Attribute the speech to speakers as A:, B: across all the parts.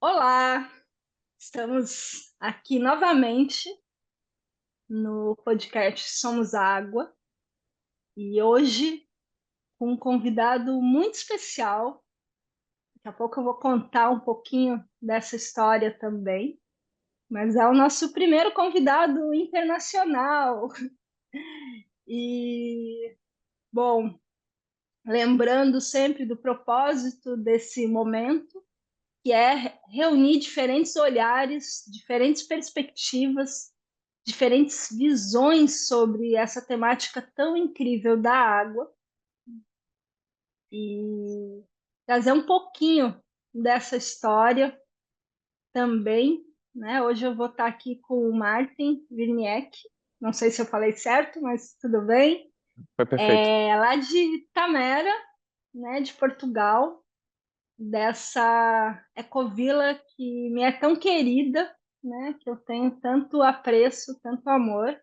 A: Olá, estamos aqui novamente no podcast Somos Água e hoje com um convidado muito especial. Daqui a pouco eu vou contar um pouquinho dessa história também, mas é o nosso primeiro convidado internacional. E, bom, lembrando sempre do propósito desse momento, que é reunir diferentes olhares, diferentes perspectivas, diferentes visões sobre essa temática tão incrível da água e trazer um pouquinho dessa história também, né? Hoje eu vou estar aqui com o Martin Wirniek, não sei se eu falei certo, mas tudo bem.
B: Foi perfeito.
A: É lá de Tamera, né, de Portugal, dessa ecovila que me é tão querida, né, que eu tenho tanto apreço, tanto amor,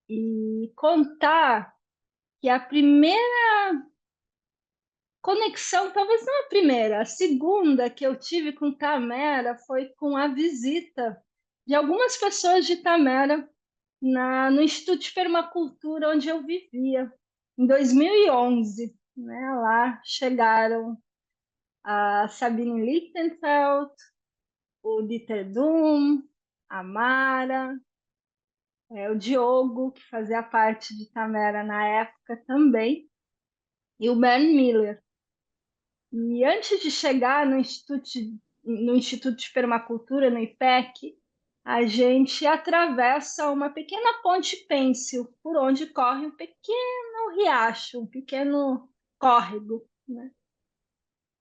A: e contar que a primeira conexão, talvez não a primeira, a segunda que eu tive com Tamera foi com a visita de algumas pessoas de Tamera no Instituto de Permacultura onde eu vivia, em 2011. Né? Lá chegaram a Sabine Lichtenfeld, o Dieter Doom, a Mara, o Diogo, que fazia parte de Tamera na época também, e o Ben Miller. E antes de chegar no Instituto de Permacultura, no IPEC, a gente atravessa uma pequena ponte pêncil, por onde corre um pequeno riacho, um pequeno córrego, né?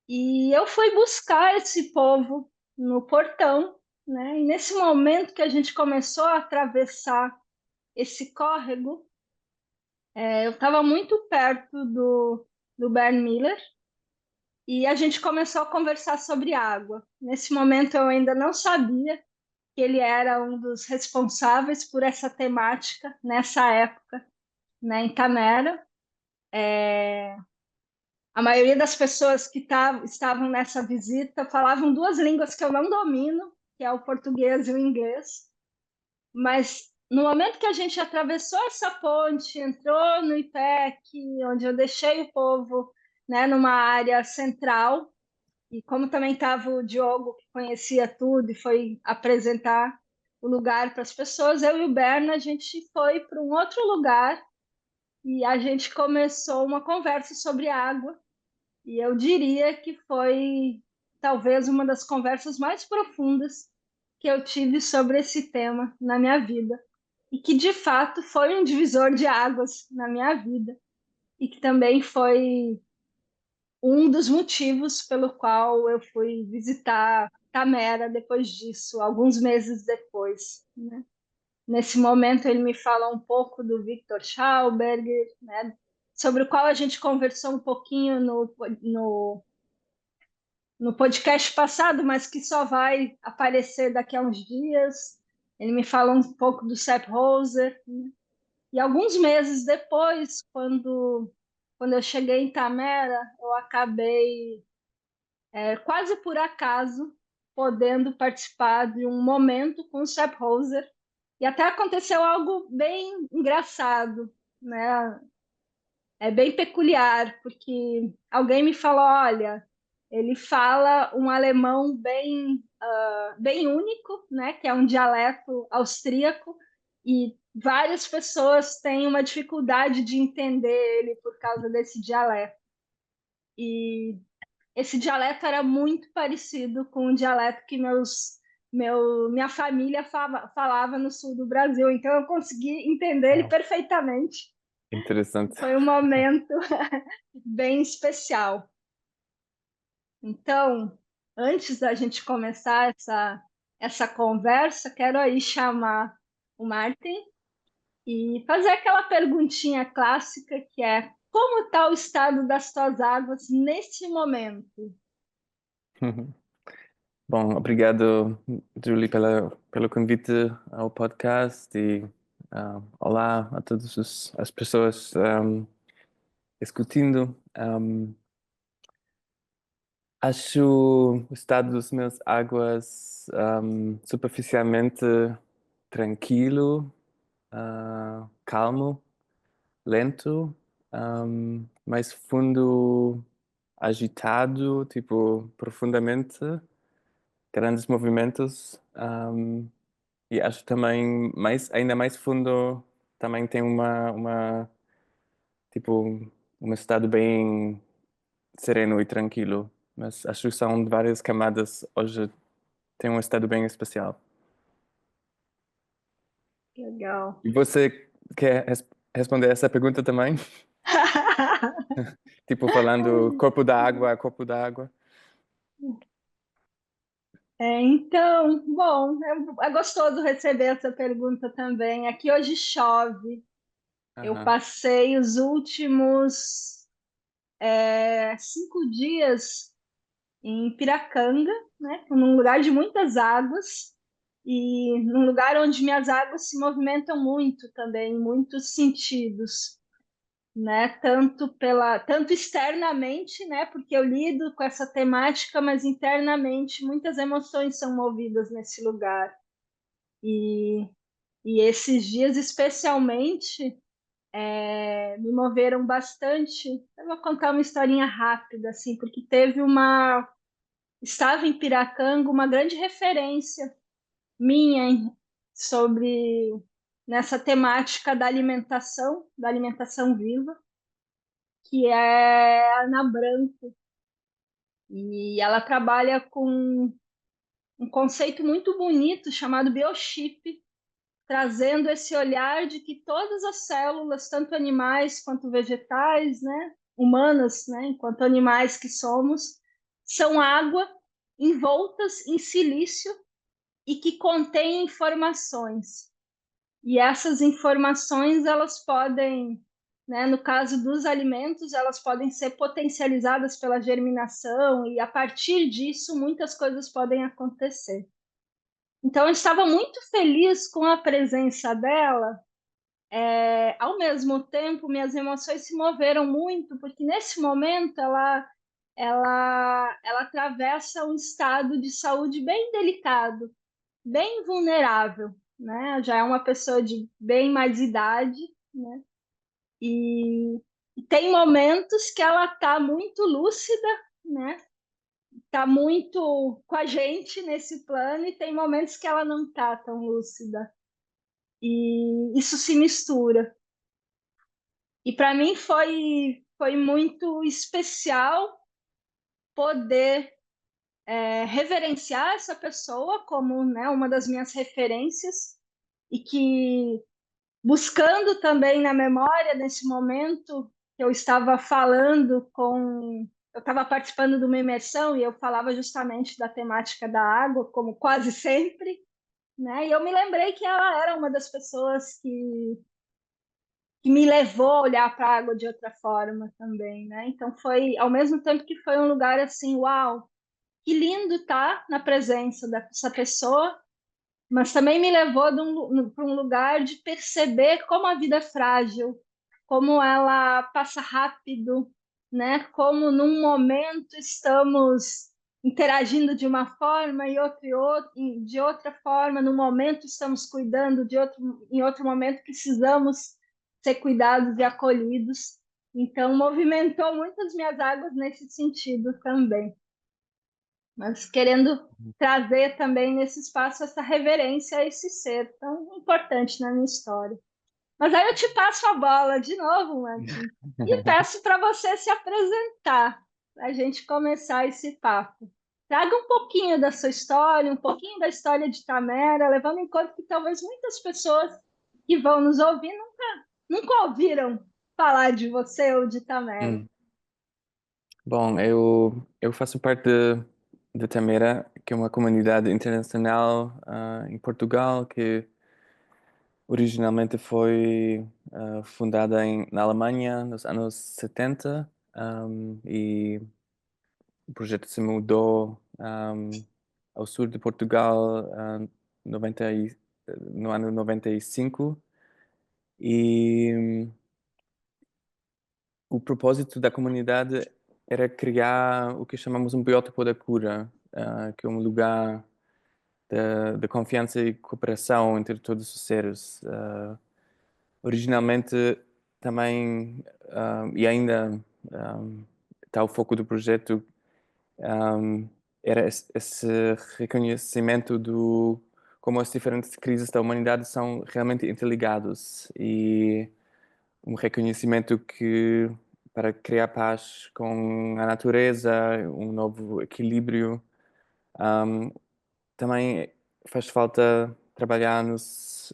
A: E eu fui buscar esse povo no portão, né? E nesse momento que a gente começou a atravessar esse córrego, eu estava muito perto do Bern Miller, e a gente começou a conversar sobre água. Nesse momento eu ainda não sabia que ele era um dos responsáveis por essa temática nessa época, né, em Tamera. A maioria das pessoas que estavam nessa visita falavam duas línguas que eu não domino, que é o português e o inglês. Mas no momento que a gente atravessou essa ponte, entrou no IPEC, onde eu deixei o povo, né, numa área central. E como também estava o Diogo, que conhecia tudo e foi apresentar o lugar para as pessoas, eu e o Berna, a gente foi para um outro lugar e a gente começou uma conversa sobre água. E eu diria que foi talvez uma das conversas mais profundas que eu tive sobre esse tema na minha vida. E que de fato foi um divisor de águas na minha vida. E que também foi um dos motivos pelo qual eu fui visitar Tamera depois disso, alguns meses depois, né? Nesse momento ele me fala um pouco do Victor Schauberger, né? Sobre o qual a gente conversou um pouquinho no podcast passado, mas que só vai aparecer daqui a uns dias. Ele me fala um pouco do Sepp Holzer, né? E alguns meses depois, quando eu cheguei em Tamera, eu acabei quase por acaso, podendo participar de um momento com o Sepp Holzer. E até aconteceu algo bem engraçado, né? É bem peculiar, porque alguém me falou, olha, ele fala um alemão bem único, né? Que é um dialeto austríaco, e várias pessoas têm uma dificuldade de entender ele por causa desse dialeto. E esse dialeto era muito parecido com o dialeto que minha família falava no sul do Brasil, então eu consegui entender ele
B: Uau,
A: perfeitamente.
B: interessante.
A: Foi um momento bem especial. Então, antes da gente começar essa conversa, quero aí chamar o Martin e fazer aquela perguntinha clássica que é: como está o estado das tuas águas nesse momento?
B: Bom, obrigado, Julie, pelo convite ao podcast e olá a todas as pessoas escutando. Acho o estado das minhas águas superficialmente tranquilo, calmo, lento, mais fundo, agitado, tipo profundamente, grandes movimentos. E acho também ainda mais fundo, também tem tipo, um estado bem sereno e tranquilo. Mas acho que são várias camadas. Hoje tem um estado bem especial.
A: Legal.
B: E você quer responder essa pergunta também? Tipo, falando corpo da água.
A: Então, bom, é gostoso receber essa pergunta também. Aqui hoje chove. Eu
B: Aham,
A: passei os últimos 5 dias em Piracanga, né, num lugar de muitas águas e num lugar onde minhas águas se movimentam muito também, em muitos sentidos, né? Tanto externamente, né? Porque eu lido com essa temática, mas internamente muitas emoções são movidas nesse lugar. E, e esses dias, especialmente, me moveram bastante. Eu vou contar uma historinha rápida, assim, porque estava em Piracanga uma grande referência minha sobre nessa temática da alimentação viva, que é a Ana Branco. E ela trabalha com um conceito muito bonito chamado biochip, trazendo esse olhar de que todas as células, tanto animais quanto vegetais, né, humanas, né, enquanto animais que somos, são água envoltas em silício e que contêm informações. E essas informações, elas podem, né, no caso dos alimentos, elas podem ser potencializadas pela germinação e a partir disso muitas coisas podem acontecer. Então, eu estava muito feliz com a presença dela. Ao mesmo tempo, minhas emoções se moveram muito, porque nesse momento ela atravessa um estado de saúde bem delicado, bem vulnerável, né? Já é uma pessoa de bem mais idade, né? E, e tem momentos que ela está muito lúcida, né? Tá muito com a gente nesse plano e tem momentos que ela não tá tão lúcida. E isso se mistura. E para mim foi muito especial poder reverenciar essa pessoa como, né, uma das minhas referências e que buscando também na memória nesse momento que eu estava falando com eu estava participando de uma imersão e eu falava justamente da temática da água, como quase sempre, né? E eu me lembrei que ela era uma das pessoas que me levou a olhar para a água de outra forma também, né? Então foi, ao mesmo tempo que foi um lugar assim, uau, que lindo estar na presença dessa pessoa, mas também me levou para um lugar de perceber como a vida é frágil, como ela passa rápido, né? Como num momento estamos interagindo de uma forma e de outra forma, num momento estamos cuidando de outro, em outro momento precisamos ser cuidados e acolhidos. Então, movimentou muitas minhas águas nesse sentido também, mas querendo trazer também nesse espaço essa reverência a esse ser tão importante na minha história. Mas aí eu te passo a bola de novo, Martim, e peço para você se apresentar, para a gente começar esse papo. Traga um pouquinho da sua história, um pouquinho da história de Tamera, levando em conta que talvez muitas pessoas que vão nos ouvir nunca ouviram falar de você ou de Tamera.
B: Hum. Bom, eu faço parte de Tamera, que é uma comunidade internacional em Portugal, que originalmente foi fundada na Alemanha nos anos 70, e o projeto se mudou ao sul de Portugal 90 no ano 95 e o propósito da comunidade era criar o que chamamos um biótopo da cura, que é um lugar de confiança e cooperação entre todos os seres. Originalmente também, e ainda está o foco do projeto, era esse reconhecimento do como as diferentes crises da humanidade são realmente interligados e um reconhecimento que para criar paz com a natureza, um novo equilíbrio, um, também faz falta trabalhar nas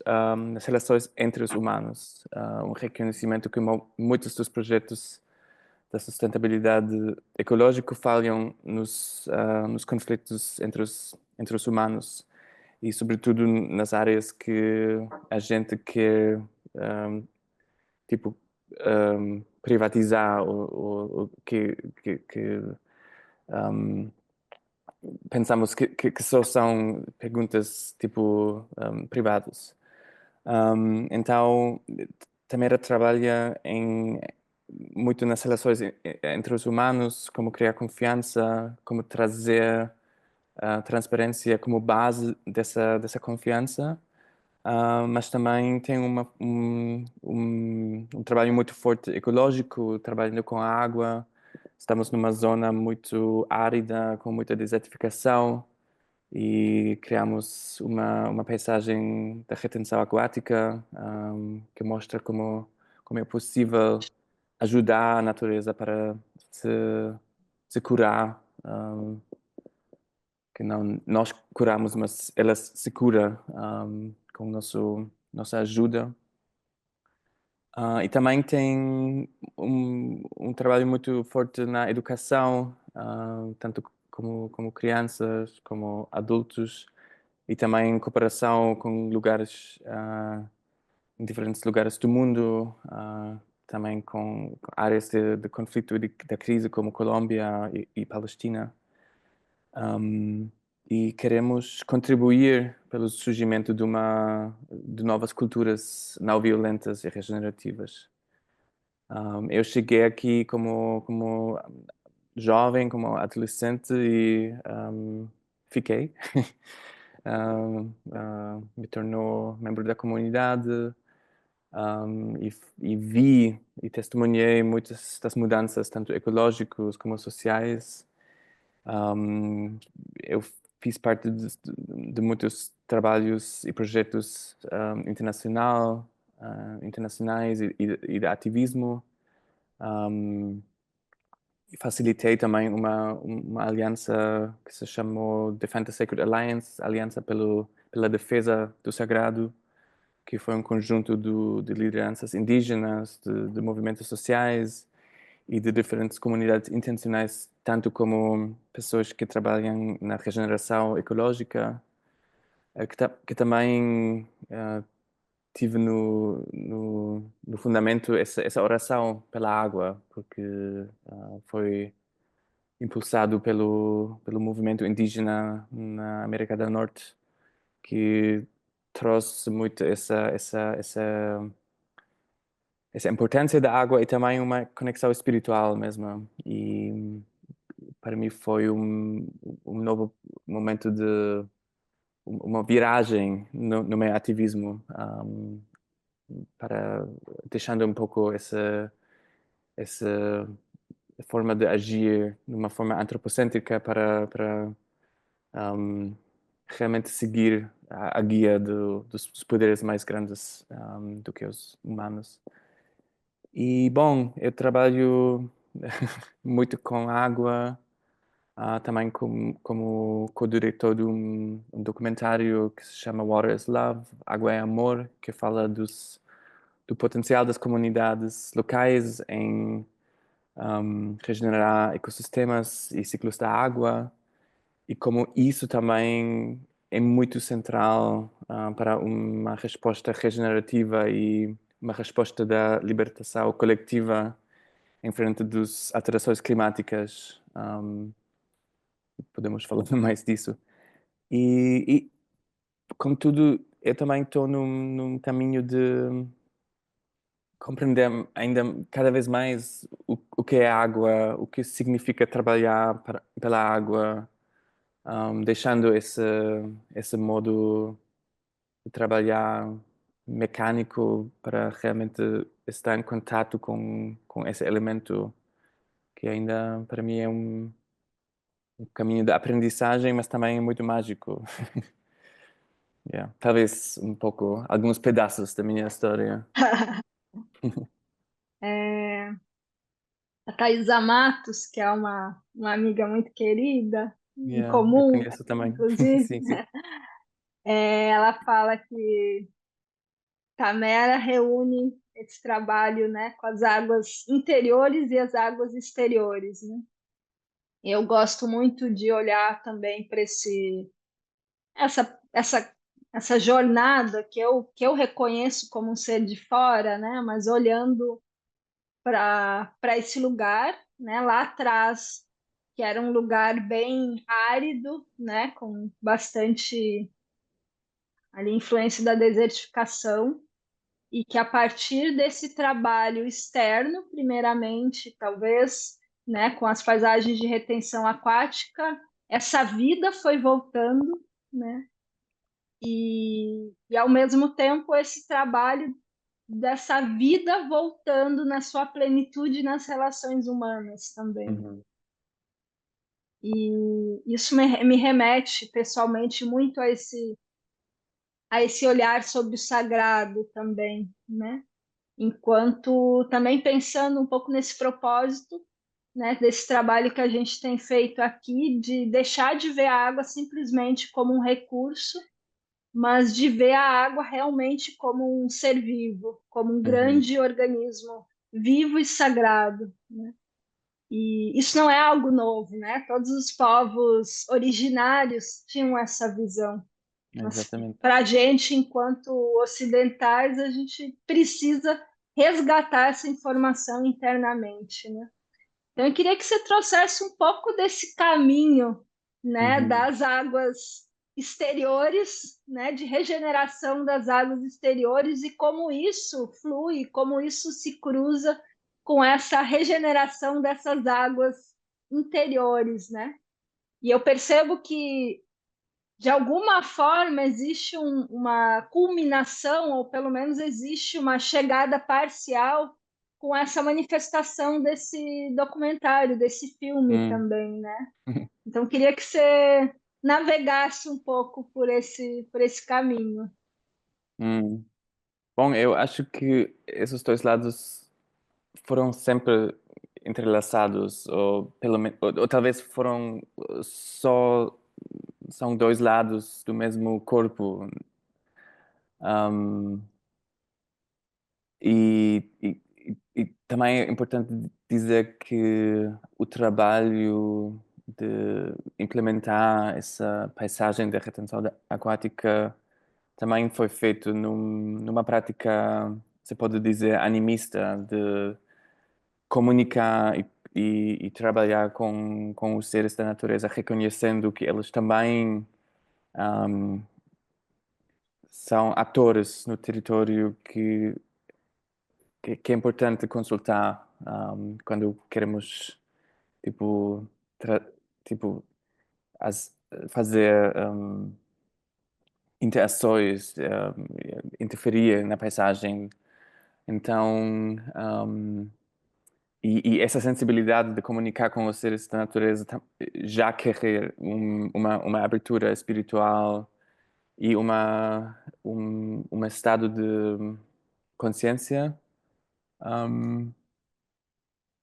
B: relações entre os humanos, um reconhecimento que muitos dos projetos da sustentabilidade ecológica falham nos conflitos entre os humanos e, sobretudo, nas áreas que a gente quer, tipo, privatizar ou que um, pensamos que só são perguntas, tipo, privadas. Então, também ela trabalha muito nas relações entre os humanos, como criar confiança, como trazer a transparência como base dessa confiança, mas também tem um trabalho muito forte ecológico, trabalhando com a água. Estamos numa zona muito árida, com muita desertificação, e criamos uma paisagem da retenção aquática, que mostra como é possível ajudar a natureza para se, se curar, que não nós curamos, mas ela se cura, com nossa ajuda. E também tem um trabalho muito forte na educação, tanto como crianças, como adultos, e também em cooperação com lugares, em diferentes lugares do mundo, também com áreas de conflito e da crise, como Colômbia e Palestina. E queremos contribuir pelo surgimento de novas culturas não violentas e regenerativas. Eu cheguei aqui como jovem, como adolescente e fiquei. Me tornou membro da comunidade, e vi e testemunhei muitas das mudanças, tanto ecológicas como sociais. Eu fiz parte de muitos trabalhos e projetos internacionais e de ativismo. Um, e facilitei também uma aliança que se chamou Defend the Sacred Alliance, Aliança pela Defesa do Sagrado, que foi um conjunto de lideranças indígenas, de movimentos sociais e de diferentes comunidades intencionais, tanto como pessoas que trabalham na regeneração ecológica, que também tive no fundamento essa oração pela água, porque foi impulsado pelo movimento indígena na América do Norte, que trouxe muito essa importância da água e também uma conexão espiritual mesmo. E para mim foi um novo momento de uma viragem no meu ativismo, para deixando um pouco essa forma de agir de uma forma antropocêntrica para realmente seguir a guia dos poderes mais grandes, do que os humanos. E, bom, eu trabalho muito com água, também como co-diretor de um documentário que se chama Water is Love, Água é Amor, que fala do potencial das comunidades locais em regenerar ecossistemas e ciclos da água, e como isso também é muito central, para uma resposta regenerativa e uma resposta da libertação coletiva em frente das alterações climáticas. Podemos falar mais disso. E contudo, eu também estou num caminho compreender ainda cada vez mais o que é água, o que significa trabalhar pela água, deixando esse modo de trabalhar mecânico para realmente estar em contato com esse elemento que ainda para mim é um caminho de aprendizagem, mas também muito mágico. Yeah. Talvez um pouco, alguns pedaços da minha história.
A: É, a Thaisa Matos, que é uma amiga muito querida, em
B: Yeah, eu
A: comum,
B: conheço também.
A: inclusive,
B: Sim, sim.
A: ela fala que Tamera reúne esse trabalho, né, com as águas interiores e as águas exteriores, né? Eu gosto muito de olhar também para essa jornada que eu reconheço como um ser de fora, né? Mas olhando para esse lugar, né? Lá atrás, que era um lugar bem árido, né? Com bastante ali influência da desertificação e que a partir desse trabalho externo, primeiramente, talvez, né? Com as paisagens de retenção aquática, essa vida foi voltando, né? E ao mesmo tempo esse trabalho dessa vida voltando na sua plenitude nas relações humanas também.
B: Uhum.
A: E isso me remete pessoalmente muito a esse olhar sobre o sagrado também, né? Enquanto também pensando um pouco nesse propósito, né, desse trabalho que a gente tem feito aqui, de deixar de ver a água simplesmente como um recurso, mas de ver a água realmente como um ser vivo, como um
B: Uhum.
A: grande organismo vivo e sagrado, né? E isso não é algo novo, né? Todos os povos originários tinham essa visão. Mas
B: Exatamente.
A: para a gente, enquanto ocidentais, a gente precisa resgatar essa informação internamente, né? Então, eu queria que você trouxesse um pouco desse caminho, né,
B: Uhum.
A: das águas exteriores, né, de regeneração das águas exteriores e como isso flui, como isso se cruza com essa regeneração dessas águas interiores, né? E eu percebo que de alguma forma existe uma culminação, ou pelo menos existe uma chegada parcial com essa manifestação desse documentário, desse filme
B: Hum.
A: também, né? Então, queria que você navegasse um pouco por esse caminho.
B: Hum. Bom, eu acho que esses dois lados foram sempre entrelaçados, ou pelo menos, ou talvez foram só são dois lados do mesmo corpo. Um, e também é importante dizer que o trabalho de implementar essa paisagem de retenção aquática também foi feito numa prática, se pode dizer, animista, de comunicar e trabalhar com os seres da natureza, reconhecendo que eles também um, são atores no território que é importante consultar quando queremos tipo, tra- tipo fazer interações, interferir na paisagem. Então, e essa sensibilidade de comunicar com os seres da natureza já querer uma abertura espiritual e um estado de consciência um,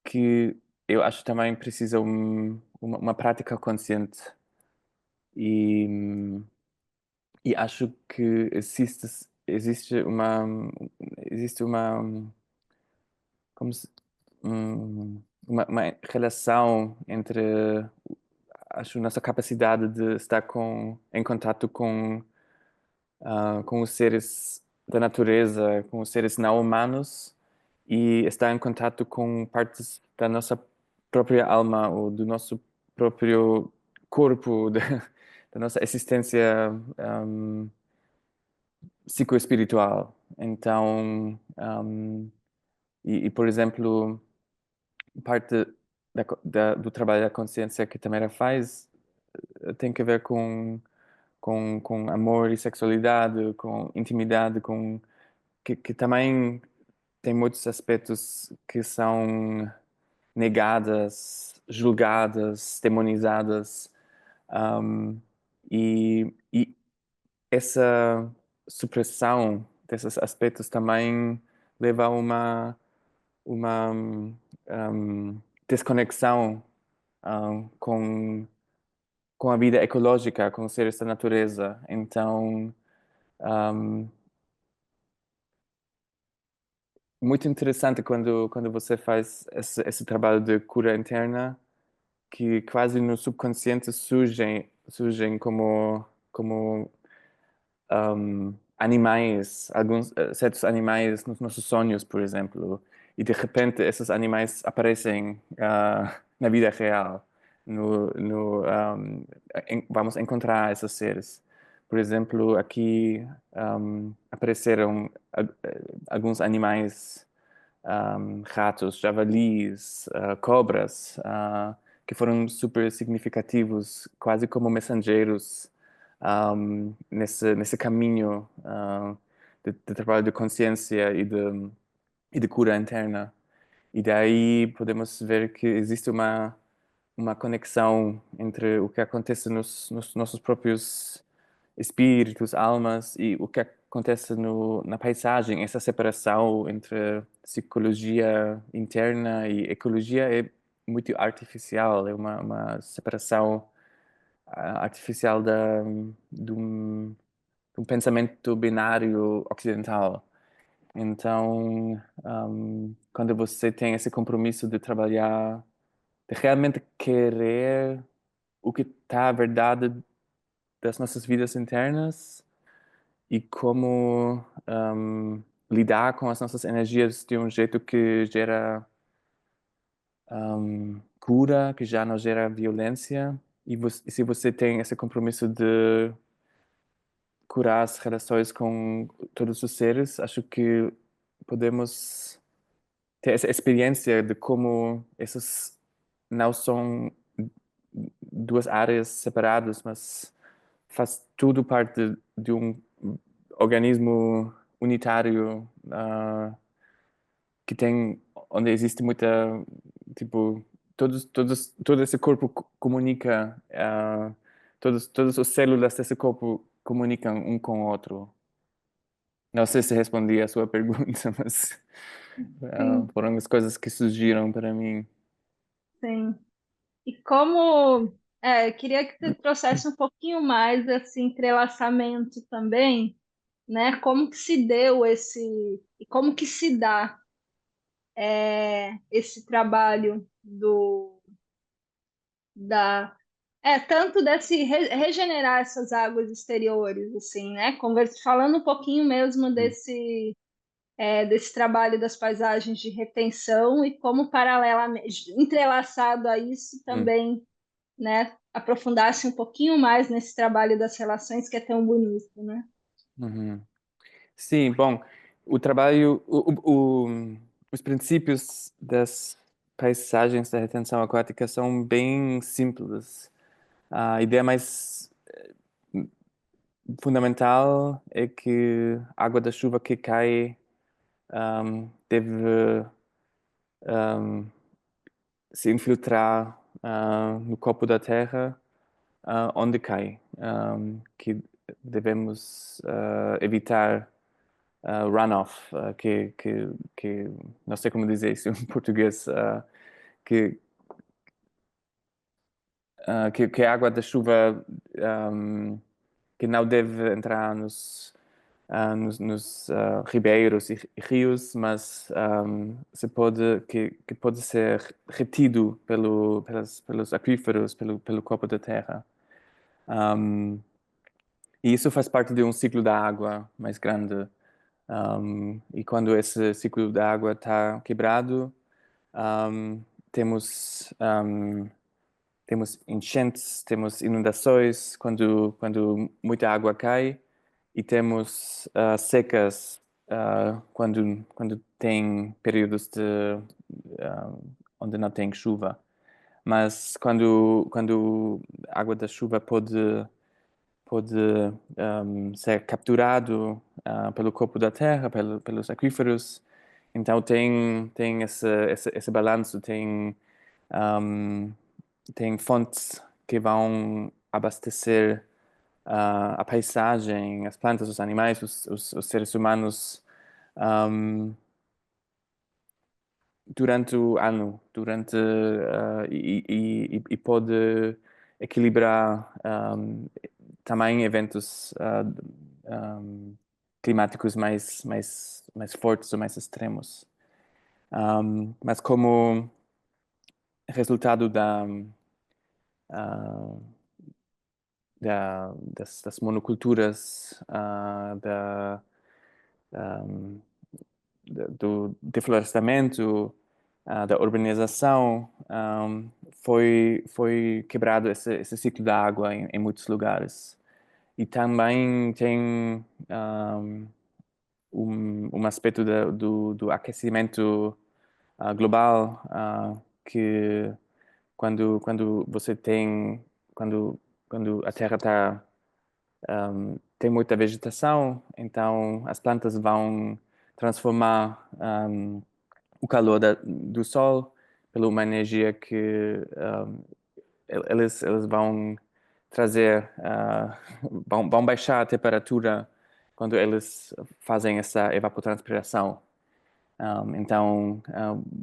B: que eu acho também precisa uma prática consciente e, e acho que existe uma como se, uma relação entre acho nossa capacidade de estar em contato com os seres da natureza, com os seres não humanos e estar em contato com partes da nossa própria alma ou do nosso próprio corpo, da nossa existência psicoespiritual. Então, Por exemplo, parte do trabalho da consciência que a Tamara faz tem que ver com amor e sexualidade, com intimidade, que também tem muitos aspectos que são negadas, julgadas, demonizadas. Um, e essa supressão desses aspectos também leva a uma desconexão com a vida ecológica, com os seres da natureza. Então, um, muito interessante quando você faz esse trabalho de cura interna, que quase no subconsciente surgem como animais, alguns certos animais nos nossos sonhos, por exemplo, e de repente esses animais aparecem na vida real. Vamos encontrar esses seres. Por exemplo, aqui apareceram alguns animais, ratos, javalis, cobras, que foram super significativos, quase como mensageiros nesse caminho de trabalho de consciência e de cura interna. E daí podemos ver que existe uma conexão entre o que acontece nos nossos próprios espíritos, almas e o que acontece na paisagem. Essa separação entre psicologia interna e ecologia é muito artificial, é uma separação artificial de um pensamento binário ocidental. Então, quando você tem esse compromisso de trabalhar, de realmente querer o que está a verdade das nossas vidas internas e como lidar com as nossas energias de um jeito que gera cura, que já não gera violência, e se você tem esse compromisso de curar as relações com todos os seres, acho que podemos ter essa experiência de como essas não são duas áreas separadas, mas faz tudo parte de um organismo unitário, que tem, onde existe muita, tipo, todo esse corpo comunica, todas as células desse corpo comunicam um com o outro. Não sei se respondi a sua pergunta, mas
A: Sim,
B: foram as coisas que surgiram para mim.
A: sim. E como, queria que você trouxesse um pouquinho mais desse entrelaçamento também, né? Como que se deu e como que se dá esse trabalho tanto desse regenerar essas águas exteriores, assim, né? Falando um pouquinho mesmo
B: Hum,
A: desse trabalho das paisagens de retenção e como paralelamente, entrelaçado a isso
B: hum,
A: também, né? Aprofundasse um pouquinho mais nesse trabalho das relações que é tão bonito, né?
B: uhum. Sim, bom, o trabalho, os princípios das paisagens da retenção aquática são bem simples. A ideia mais fundamental é que a água da chuva que cai deve um, se infiltrar no copo da terra, onde cai, que devemos evitar runoff, que não sei como dizer isso em português, que, que a água da chuva que não deve entrar nos ribeiros e rios, mas que pode ser retido pelos aquíferos, pelo corpo da terra. Um, e isso faz parte de um ciclo da água mais grande. E quando esse ciclo da água está quebrado, um, temos, um, temos enchentes, temos inundações, quando muita água cai, e temos secas quando tem períodos ah, onde não tem chuva. Mas quando a água da chuva pode ser capturado pelo corpo da terra, pelos aquíferos. Então tem esse balanço, um, tem fontes que vão abastecer a paisagem, as plantas, os animais, os seres humanos um, durante o ano, e pode equilibrar também eventos climáticos mais fortes ou mais extremos. Mas como resultado ah, das monoculturas, um, do deflorestamento, da urbanização, foi quebrado esse ciclo da água em muitos lugares. E também tem um aspecto do aquecimento global, que quando você quando, quando a Terra tem muita vegetação, então as plantas vão transformar o calor do Sol pela uma energia que eles vão trazer, vão baixar a temperatura quando eles fazem essa evapotranspiração. Então,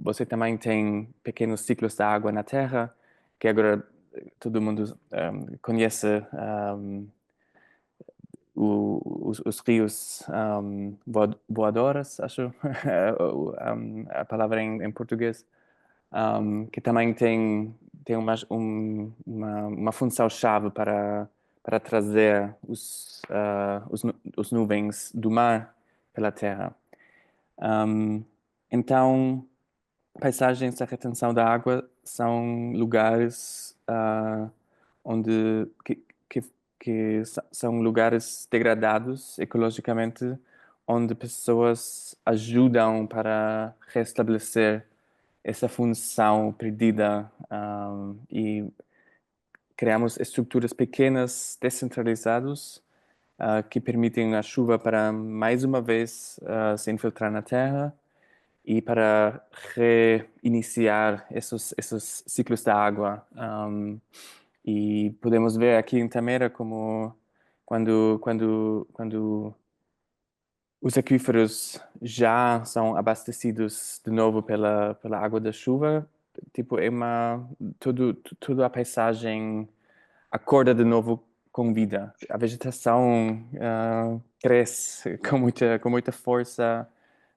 B: você também tem pequenos ciclos da água na Terra, que agora todo mundo conhece, os rios voadores, acho, a palavra em português, que também tem uma função-chave para trazer os nuvens do mar pela Terra. Então, paisagens de retenção da água são lugares onde que, são lugares degradados ecologicamente, onde pessoas ajudam para restabelecer essa função perdida, e criamos estruturas pequenas, descentralizadas, que permitem a chuva para mais uma vez se infiltrar na terra e para reiniciar esses ciclos da água. E podemos ver aqui em Tamera como quando os aquíferos já são abastecidos de novo pela água da chuva, tipo, toda a paisagem acorda de novo com vida. A vegetação cresce com muita força.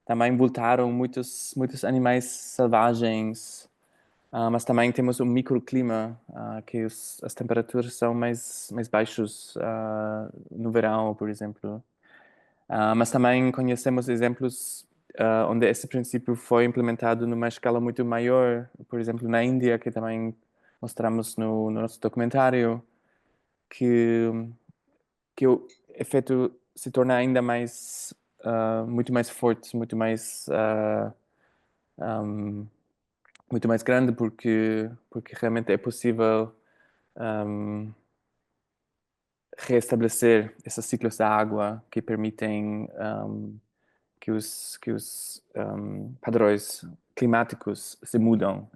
B: Também voltaram muitos animais selvagens, mas também temos um microclima, que as temperaturas são mais baixos no verão, por exemplo. Mas também conhecemos exemplos onde esse princípio foi implementado numa escala muito maior, por exemplo, na Índia, que também mostramos no nosso documentário, que, que o efeito se torna ainda muito mais forte, um, muito mais grande, porque realmente é possível um, restabelecer esses ciclos da água que permitem que os padrões climáticos se mudam.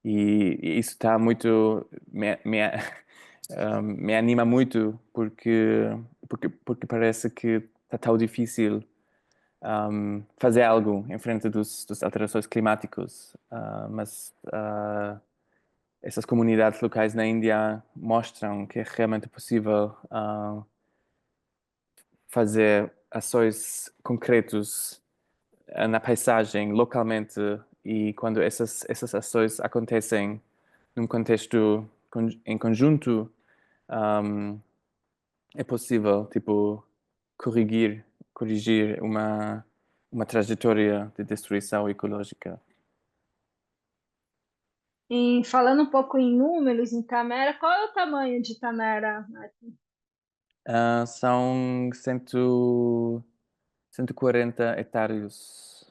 B: E isso está muito me anima muito porque parece que está tão difícil fazer algo em frente dos alterações climáticas, mas essas comunidades locais na Índia mostram que é realmente possível fazer ações concretas na paisagem localmente, e quando essas ações acontecem num contexto em conjunto, um, é possível, tipo, corrigir uma trajetória de destruição ecológica.
A: Falando um pouco em números, em Tamera, qual é o tamanho de Tamera?
B: São 140 hectares.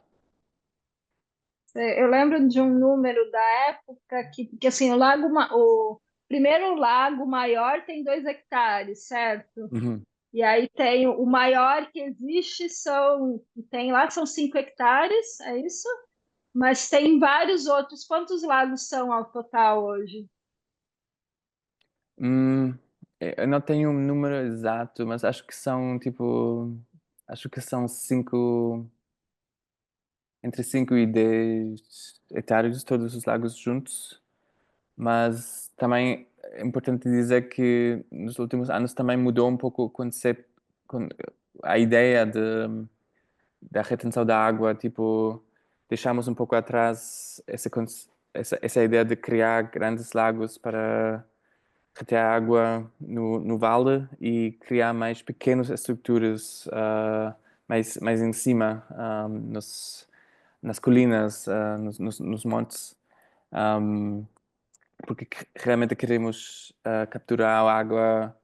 A: Eu lembro de um número da época que assim, o primeiro lago maior tem 2 hectares, certo?
B: Uhum.
A: E aí tem o maior que existe tem lá são 5 hectares, é isso? Mas tem vários outros. Quantos lagos são ao total hoje?
B: Hum, eu não tenho um número exato, mas acho que são tipo, acho que são entre 5 e 10 hectares, todos os lagos juntos. Mas também é importante dizer que nos últimos anos também mudou um pouco o conceito, a ideia da retenção da água, tipo, deixamos um pouco atrás essa ideia de criar grandes lagos para reter a água no vale e criar mais pequenas estruturas mais em cima, nas colinas, nos montes. Um, Porque realmente queremos capturar a água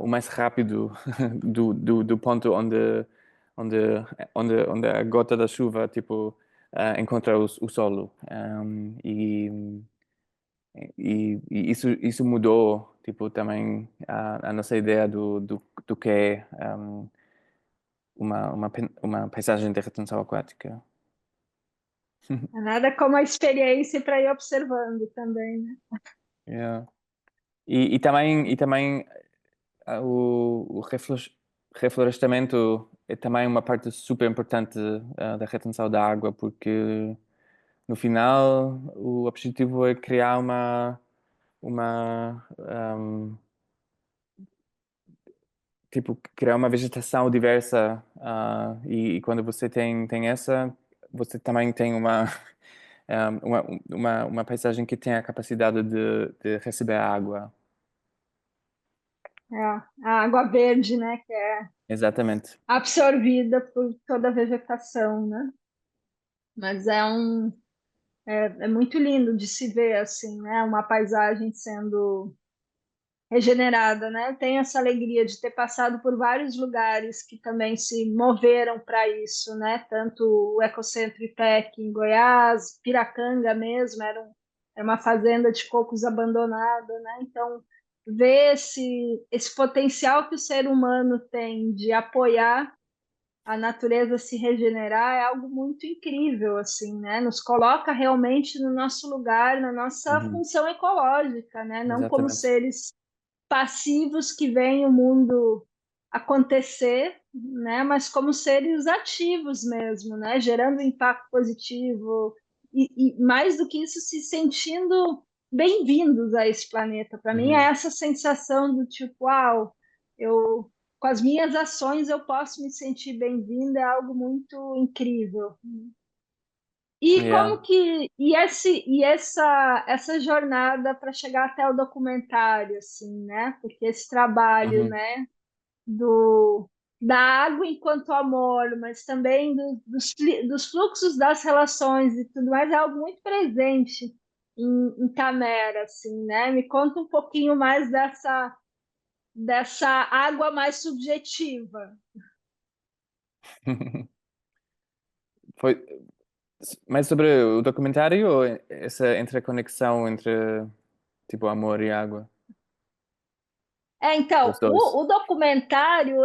B: o mais rápido do ponto onde, onde a gota da chuva tipo, encontra o solo. E isso mudou tipo, também a nossa ideia do que é uma paisagem de retenção aquática.
A: É nada como a experiência para ir observando também, né?
B: Yeah. E também o reflorestamento é também uma parte super importante da retenção da água, porque no final o objetivo é criar uma tipo, criar uma vegetação diversa e quando você tem essa, você também tem uma paisagem que tem a capacidade de receber a água.
A: É, a água verde, né? Que é
B: Exatamente.
A: absorvida por toda a vegetação, né? Mas é muito lindo de se ver assim, né? Uma paisagem sendo regenerada, né? Eu tenho essa alegria de ter passado por vários lugares que também se moveram para isso, né? Tanto o Ecocentro IPEC em Goiás, Piracanga mesmo, era uma fazenda de cocos abandonada, né? Então, ver esse potencial que o ser humano tem de apoiar a natureza se regenerar é algo muito incrível, assim, né? Nos coloca realmente no nosso lugar, na nossa
B: Uhum.
A: função ecológica, né? Não como
B: Exatamente.
A: seres passivos que veem o mundo acontecer, né? Mas como seres ativos mesmo, né? Gerando impacto positivo e mais do que isso, se sentindo bem-vindos a esse planeta. Para mim é
B: Uhum.
A: essa sensação do tipo, uau, eu com as minhas ações eu posso me sentir bem-vinda, é algo muito incrível. E
B: Yeah.
A: como que essa jornada para chegar até o documentário assim, né? Porque esse trabalho,
B: Uhum.
A: né, do da água enquanto amor, mas também dos fluxos das relações e tudo mais é algo muito presente em Tamera, assim, né? Me conta um pouquinho mais dessa água mais subjetiva.
B: Foi mais sobre o documentário ou essa interconexão entre tipo amor e água?
A: Então,
B: Os dois.
A: o documentário,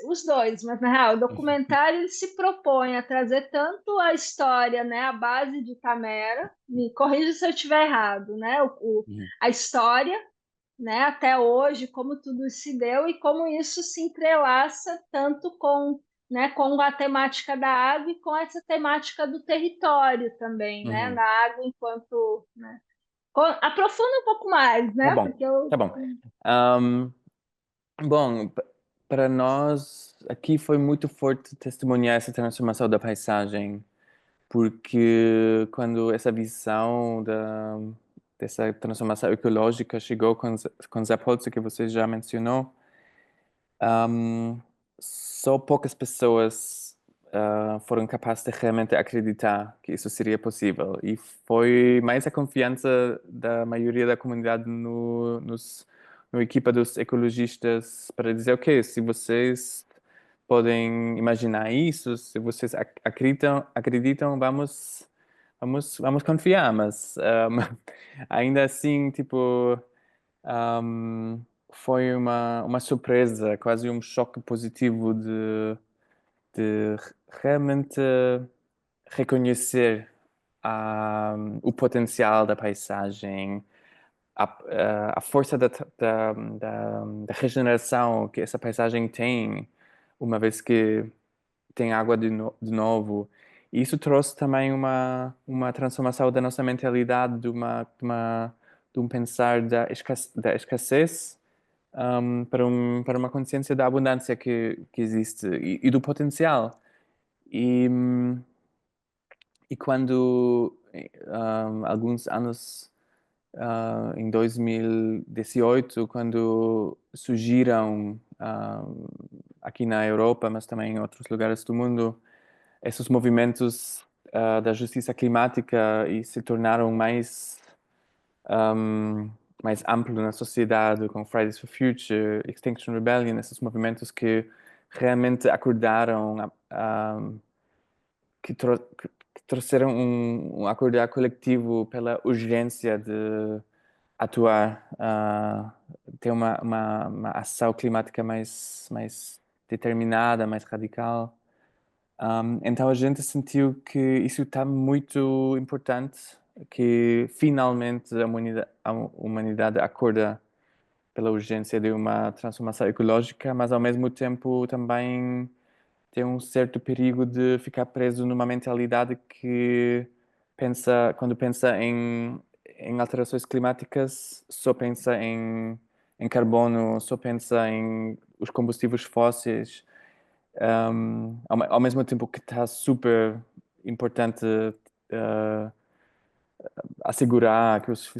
A: os dois, mas na real, o documentário ele se propõe a trazer tanto a história, né, a base de Tamera, me corrija se eu estiver errado, né,
B: Uhum.
A: a história, né, até hoje, como tudo se deu e como isso se entrelaça tanto né, com a temática da água e com essa temática do território também, né,
B: Uhum.
A: na água enquanto, né, aprofunda um pouco mais,
B: Tá
A: né,
B: bom,
A: porque eu
B: tá bom. Ahm, bom, para nós aqui foi muito forte testemunhar essa transformação da paisagem, porque quando essa visão dessa transformação ecológica chegou com Zé Polzer, que você já mencionou, Um, só poucas pessoas foram capazes de realmente acreditar que isso seria possível. E foi mais a confiança da maioria da comunidade no equipa dos ecologistas para dizer, ok, se vocês podem imaginar isso. Se vocês acreditam, vamos confiar. Mas ainda assim, tipo, foi uma surpresa, quase um choque positivo de realmente reconhecer o potencial da paisagem, a força da regeneração que essa paisagem tem, uma vez que tem água de novo. E isso trouxe também uma transformação da nossa mentalidade, de um pensar da escassez, para uma consciência da abundância que existe e do potencial. E, e quando, alguns anos, em 2018, quando surgiram, aqui na Europa, mas também em outros lugares do mundo, esses movimentos, da justiça climática e se tornaram mais amplo na sociedade, com Fridays for Future, Extinction Rebellion, esses movimentos que realmente acordaram, que trouxeram um acordar coletivo pela urgência de atuar, ter uma ação climática mais determinada, mais radical. Então a gente sentiu que isso está muito importante, que finalmente a humanidade acorda pela urgência de uma transformação ecológica, mas ao mesmo tempo também tem um certo perigo de ficar preso numa mentalidade que quando pensa em alterações climáticas, só pensa em carbono, só pensa em os combustíveis fósseis, ao mesmo tempo que está super importante, uh, assegurar que os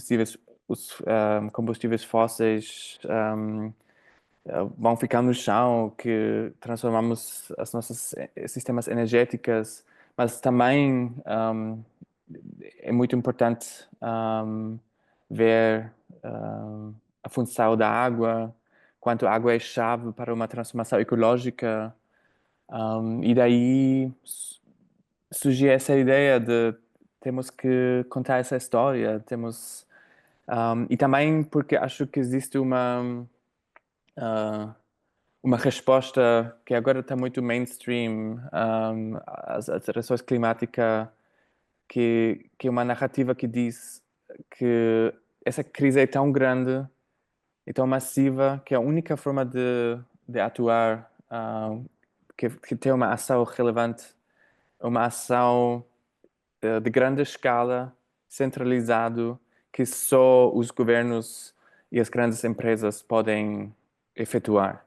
B: combustíveis fósseis, vão ficar no chão, que transformamos as nossas sistemas energéticos, mas também, é muito importante, ver, a função da água, quanto a água é chave para uma transformação ecológica. E daí surgiu essa ideia de temos que contar essa história, e também porque acho que existe uma resposta que agora está muito mainstream, às alterações climáticas, que é uma narrativa que diz que essa crise é tão grande e tão massiva que a única forma de atuar, que tem uma ação relevante, uma ação, de grande escala, centralizado, que só os governos e as grandes empresas podem efetuar.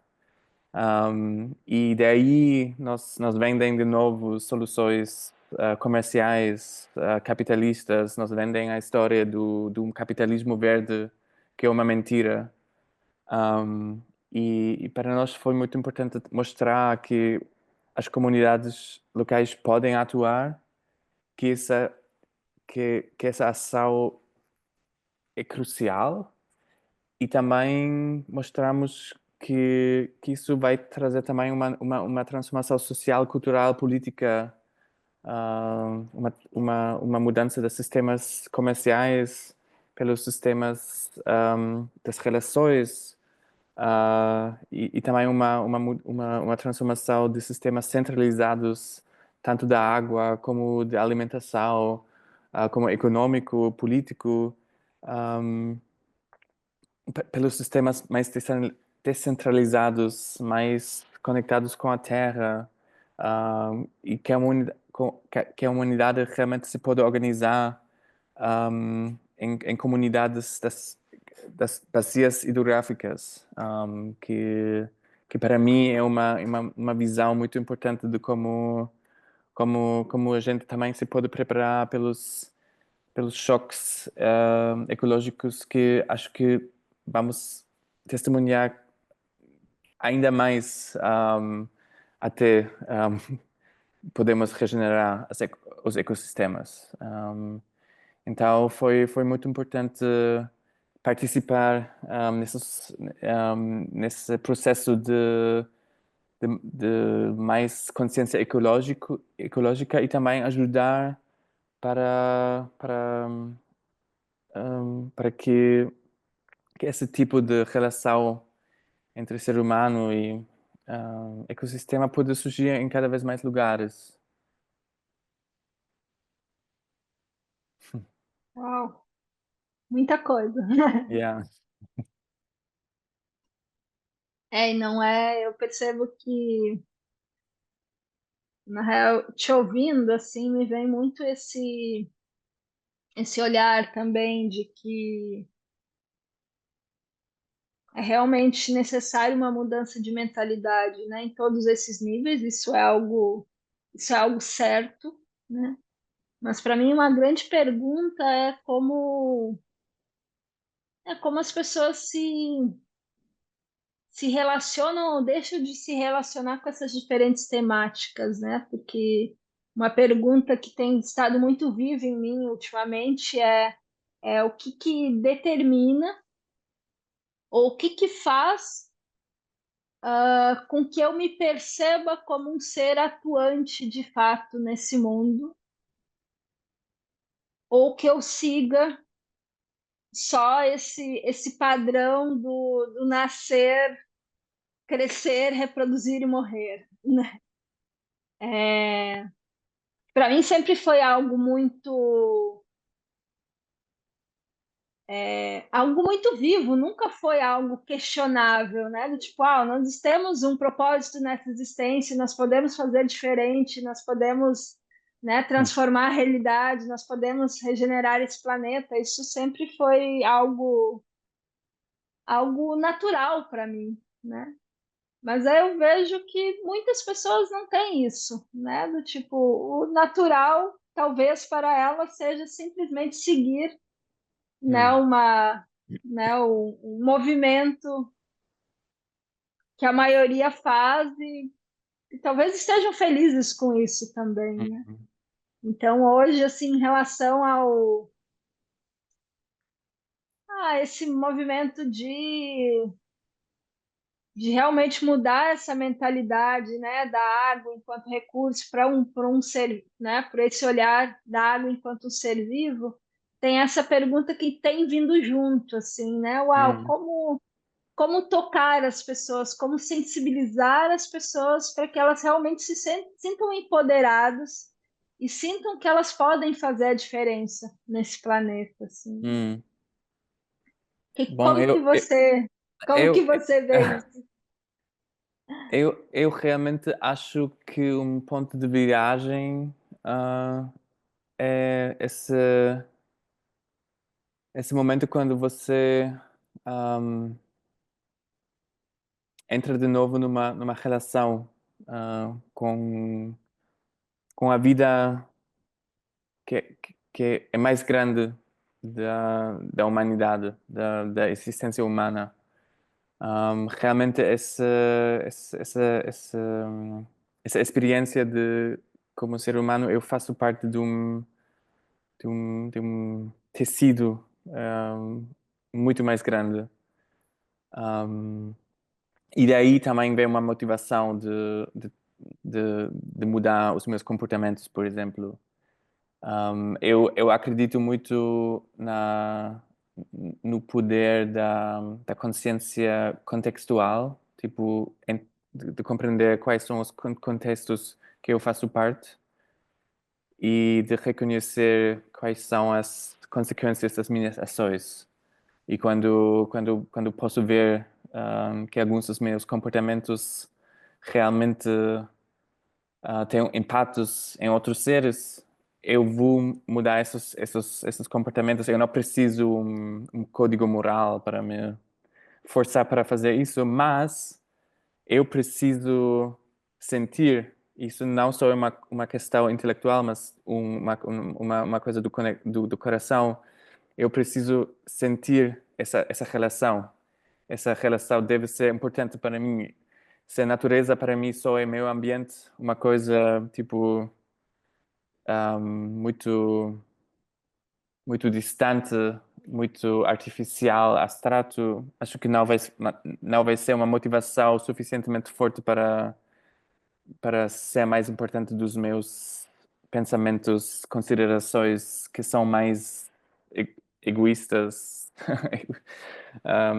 B: E daí nos vendem de novo soluções, comerciais, capitalistas, nos vendem a história de um capitalismo verde que é uma mentira. Um, e para nós foi muito importante mostrar que as comunidades locais podem atuar, que que essa ação é crucial e também mostramos que isso vai trazer também uma transformação social, cultural, política, uma mudança dos sistemas comerciais pelos sistemas, das relações, e também uma transformação de sistemas centralizados, tanto da água como de alimentação, como econômico, político, um, pelos sistemas mais descentralizados, mais conectados com a Terra, e que que a humanidade realmente se pode organizar, em comunidades das bacias hidrográficas, que para mim é uma visão muito importante de como a gente também se pode preparar pelos choques, ecológicos que acho que vamos testemunhar ainda mais, até, podemos regenerar os ecossistemas. Então foi muito importante participar, nesse processo de mais consciência ecológica e também ajudar para que esse tipo de relação entre ser humano e ecossistema pode surgir em cada vez mais lugares.
A: Uau, muita coisa.
B: Yeah.
A: É, e não é, eu percebo que, na real, te ouvindo, assim, me vem muito esse olhar também de que é realmente necessário uma mudança de mentalidade, né, em todos esses níveis, isso é algo certo, né? Mas para mim uma grande pergunta é como as pessoas se relacionam ou deixam de se relacionar com essas diferentes temáticas, né? Porque uma pergunta que tem estado muito viva em mim ultimamente é o que determina ou o que faz com que eu me perceba como um ser atuante de fato nesse mundo, ou que eu siga só esse padrão do nascer, crescer, reproduzir e morrer, né? Para mim sempre foi algo muito vivo, nunca foi algo questionável, né? Do tipo, nós temos um propósito nessa existência, nós podemos fazer diferente, nós podemos, né, transformar a realidade, nós podemos regenerar esse planeta. Isso sempre foi algo natural para mim, né? Mas aí eu vejo que muitas pessoas não têm isso, né? Do tipo, o natural, talvez para elas seja simplesmente seguir, né,
B: Hum,
A: um movimento que a maioria faz e talvez estejam felizes com isso também, né?
B: hum,
A: Então, hoje, assim, em relação a esse movimento de realmente mudar essa mentalidade, né, da água enquanto recurso para um ser, né, para esse olhar da água enquanto um ser vivo, tem essa pergunta que tem vindo junto, assim, né? Uau,
B: hum,
A: como tocar as pessoas, como sensibilizar as pessoas para que elas realmente sintam empoderadas e sintam que elas podem fazer a diferença nesse planeta, assim.
B: hum.
A: Que,
B: Bom,
A: como que
B: eu,
A: você vê isso?
B: eu realmente acho que um ponto de viragem é esse momento quando você ahm, entra de novo numa relação com a vida que é mais grande da humanidade, da existência humana. Realmente essa experiência de como ser humano, eu faço parte de um tecido muito mais grande. Um, e daí também vem uma motivação de mudar os meus comportamentos, por exemplo. Eu acredito muito no poder da consciência contextual, tipo, de compreender quais são os contextos que eu faço parte e de reconhecer quais são as consequências das minhas ações. E quando posso ver que alguns dos meus comportamentos realmente têm impactos em outros seres, eu vou mudar esses comportamentos. Eu não preciso um código moral para me forçar para fazer isso, mas eu preciso sentir. Isso não só é uma questão intelectual, mas uma coisa do coração. Eu preciso sentir essa relação. Essa relação deve ser importante para mim. Se a natureza para mim só é meio ambiente, uma coisa tipo muito muito distante, muito artificial, abstrato, acho que não vai ser uma motivação suficientemente forte para ser mais importante dos meus pensamentos, considerações que são mais egoístas,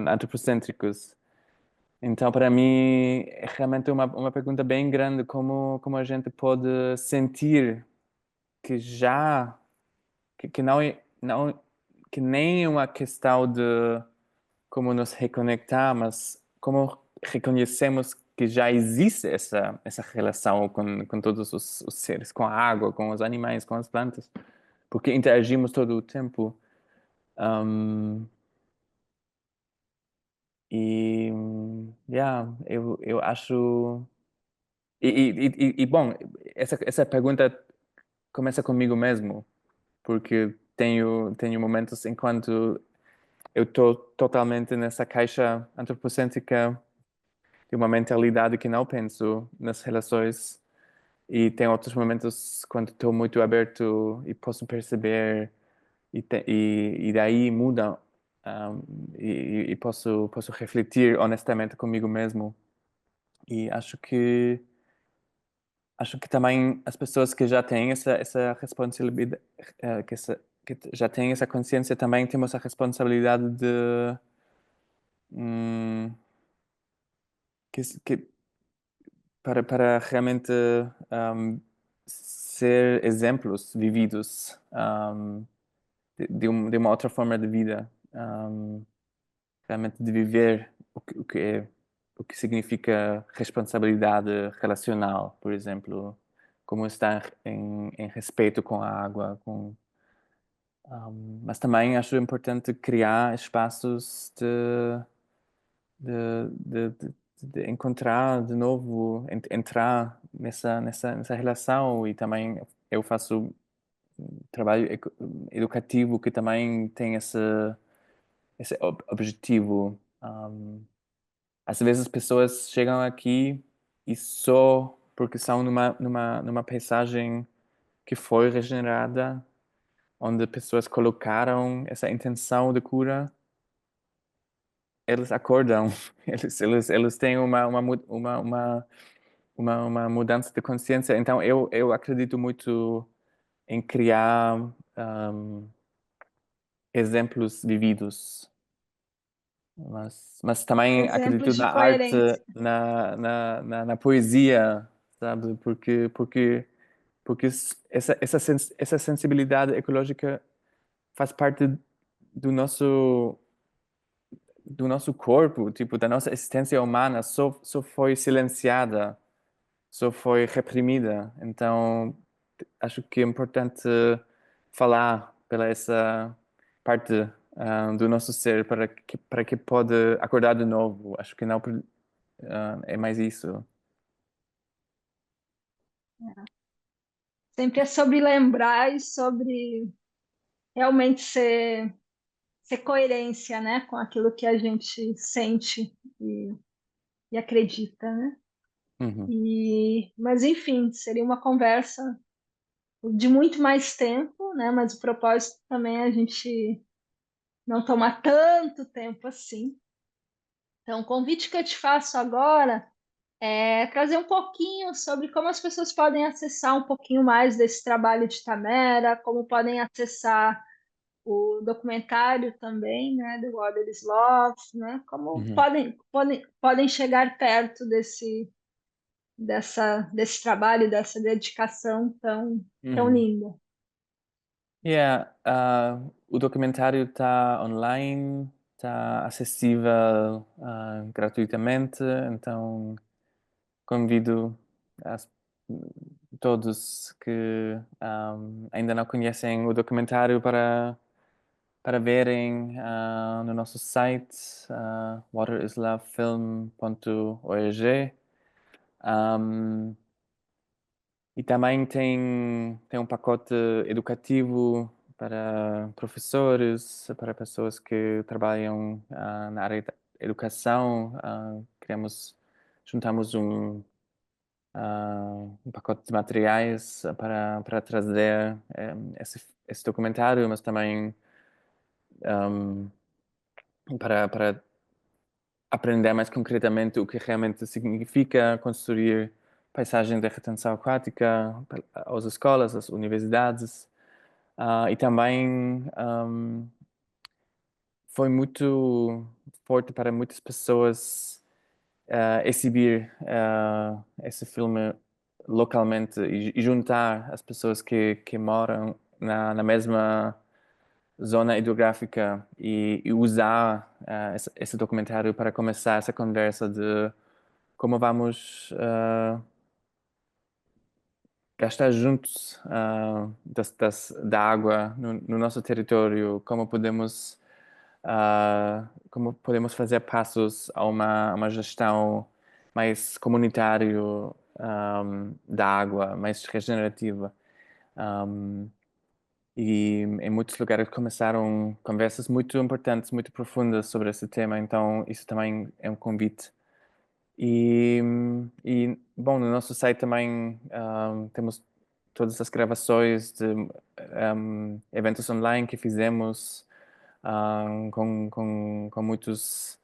B: antropocêntricos. Então, para mim, é realmente uma pergunta bem grande, como a gente pode sentir que já, que não é, não, que nem é uma questão de como nos reconectar, mas como reconhecemos que já existe essa relação com todos os seres, com a água, com os animais, com as plantas, porque interagimos todo o tempo. Um, eu acho. Bom, essa pergunta começa comigo mesmo, porque tenho momentos enquanto eu estou totalmente nessa caixa antropocêntrica de uma mentalidade que não penso nas relações e tem outros momentos quando estou muito aberto e posso perceber e daí muda um, e posso refletir honestamente comigo mesmo e acho que também as pessoas que já têm essa responsabilidade que já têm essa consciência também temos a responsabilidade de hum, que para realmente ser exemplos vividos de uma outra forma de vida, realmente de viver o que significa responsabilidade relacional, por exemplo, como estar em respeito com a água, mas também acho importante criar espaços de encontrar de novo, entrar nessa relação e também eu faço trabalho educativo que também tem esse objetivo. Às vezes as pessoas chegam aqui e só porque são numa paisagem que foi regenerada, onde pessoas colocaram essa intenção de cura, eles acordam, eles têm uma mudança de consciência. Então, eu acredito muito em criar exemplos vividos, mas também acredito
A: Exemplos de
B: na arte,
A: coerência.
B: na poesia, sabe? Porque essa sensibilidade ecológica faz parte do nosso corpo, tipo, da nossa existência humana, só foi silenciada, só foi reprimida. Então, acho que é importante falar pela essa parte do nosso ser para que pode acordar de novo. Acho que não é mais isso.
A: Sempre é sobre lembrar e sobre realmente ser coerência, né, com aquilo que a gente sente e acredita, né?
B: Uhum,
A: Mas enfim, seria uma conversa de muito mais tempo, né? Mas o propósito também é a gente não tomar tanto tempo assim. Então, o convite que eu te faço agora é trazer um pouquinho sobre como as pessoas podem acessar um pouquinho mais desse trabalho de Tamera, como podem acessar o documentário também, né, do Water is Love, né, como
B: uhum,
A: podem chegar perto desse trabalho, dessa dedicação tão
B: uhum.
A: linda.
B: Yeah, o documentário está online, está acessível gratuitamente, então convido as- todos que ainda não conhecem o documentário para verem no nosso site waterislovefilm.org. Um, e também tem um pacote educativo para professores, para pessoas que trabalham na área da educação. Juntamos um pacote de materiais para trazer esse documentário, mas também um, para aprender mais concretamente o que realmente significa construir paisagem de retenção aquática às escolas, às universidades. E também foi muito forte para muitas pessoas exibir esse filme localmente e juntar as pessoas que moram na mesma zona hidrográfica e usar esse documentário para começar essa conversa de como vamos gastar juntos da água no nosso território, como podemos fazer passos a uma gestão mais comunitário da água, mais regenerativa. Um, e em muitos lugares começaram conversas muito importantes, muito profundas sobre esse tema, então isso também é um convite. Bom, no nosso site também temos todas as gravações de eventos online que fizemos com muitos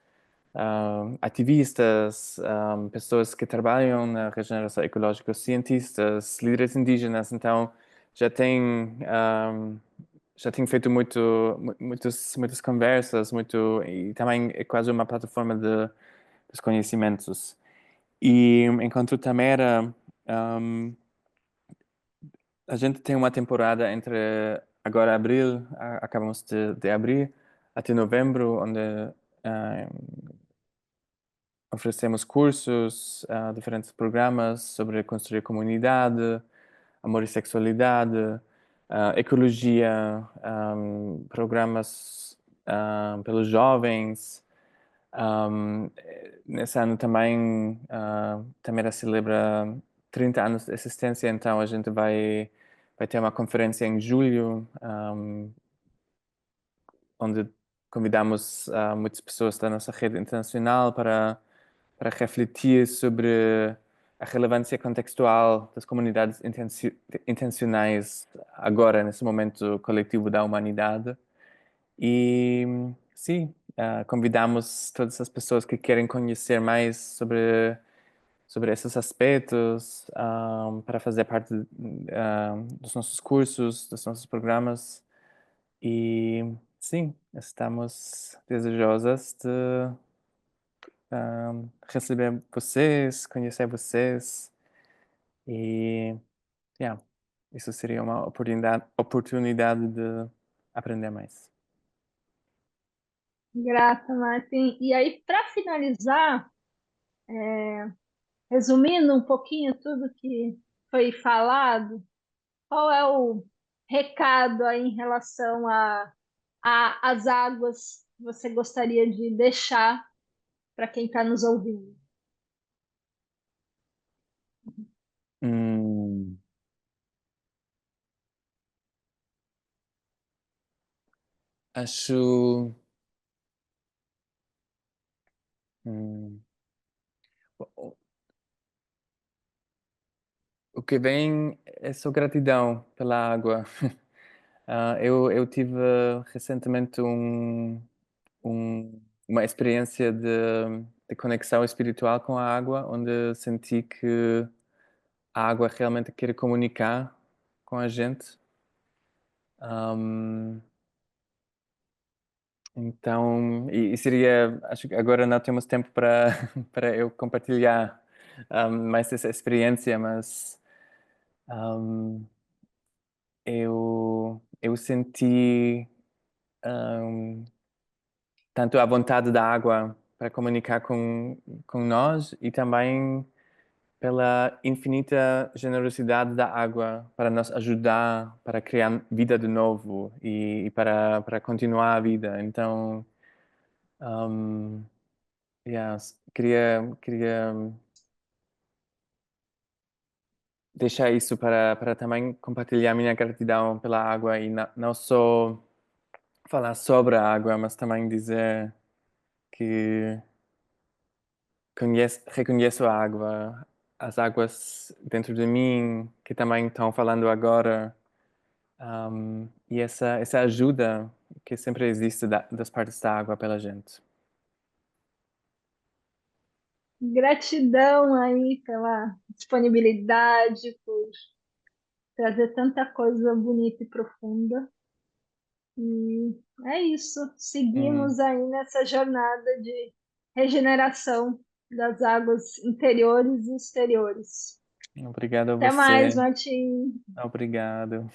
B: ativistas, pessoas que trabalham na regeneração ecológica, cientistas, líderes indígenas. Então, já tem, já tenho feito muitas conversas, e também é quase uma plataforma dos conhecimentos. E enquanto Tamera, a gente tem uma temporada entre agora abril, acabamos de abrir, até novembro, onde oferecemos cursos, diferentes programas sobre construir comunidade, amor e sexualidade, ecologia, programas pelos jovens. Nesse ano também Tamera celebra 30 anos de existência, então a gente vai ter uma conferência em julho, onde convidamos muitas pessoas da nossa rede internacional para refletir sobre a relevância contextual das comunidades intencionais agora, nesse momento coletivo da humanidade. E, sim, convidamos todas as pessoas que querem conhecer mais sobre esses aspectos para fazer parte dos nossos cursos, dos nossos programas. E, sim, estamos desejosas de receber vocês, conhecer vocês e, yeah, isso seria uma oportunidade de aprender mais.
A: Grata, Martin. E aí, para finalizar, resumindo um pouquinho tudo que foi falado, qual é o recado aí em relação às águas que você gostaria de deixar para quem está nos ouvindo?
B: Hum, acho. hum, o o que vem é só gratidão pela água. Eu tive recentemente uma experiência de conexão espiritual com a água, onde senti que a água realmente quer comunicar com a gente. Um, então, e seria, acho que agora não temos tempo para para eu compartilhar mais essa experiência, mas um, eu senti um, tanto a vontade da água para comunicar com nós e também pela infinita generosidade da água para nos ajudar, para criar vida de novo e para continuar a vida. Então, um, yeah, queria deixar isso para também compartilhar minha gratidão pela água e não só falar sobre a água, mas também dizer que reconheço a água, as águas dentro de mim que também estão falando agora. E essa ajuda que sempre existe das partes da água pela gente.
A: Gratidão aí pela disponibilidade, por trazer tanta coisa bonita e profunda. E é isso.
B: Hum,
A: Seguimos aí nessa jornada de regeneração das águas interiores e exteriores.
B: obrigado a
A: Até mais,
B: você.
A: Martim.
B: Obrigado.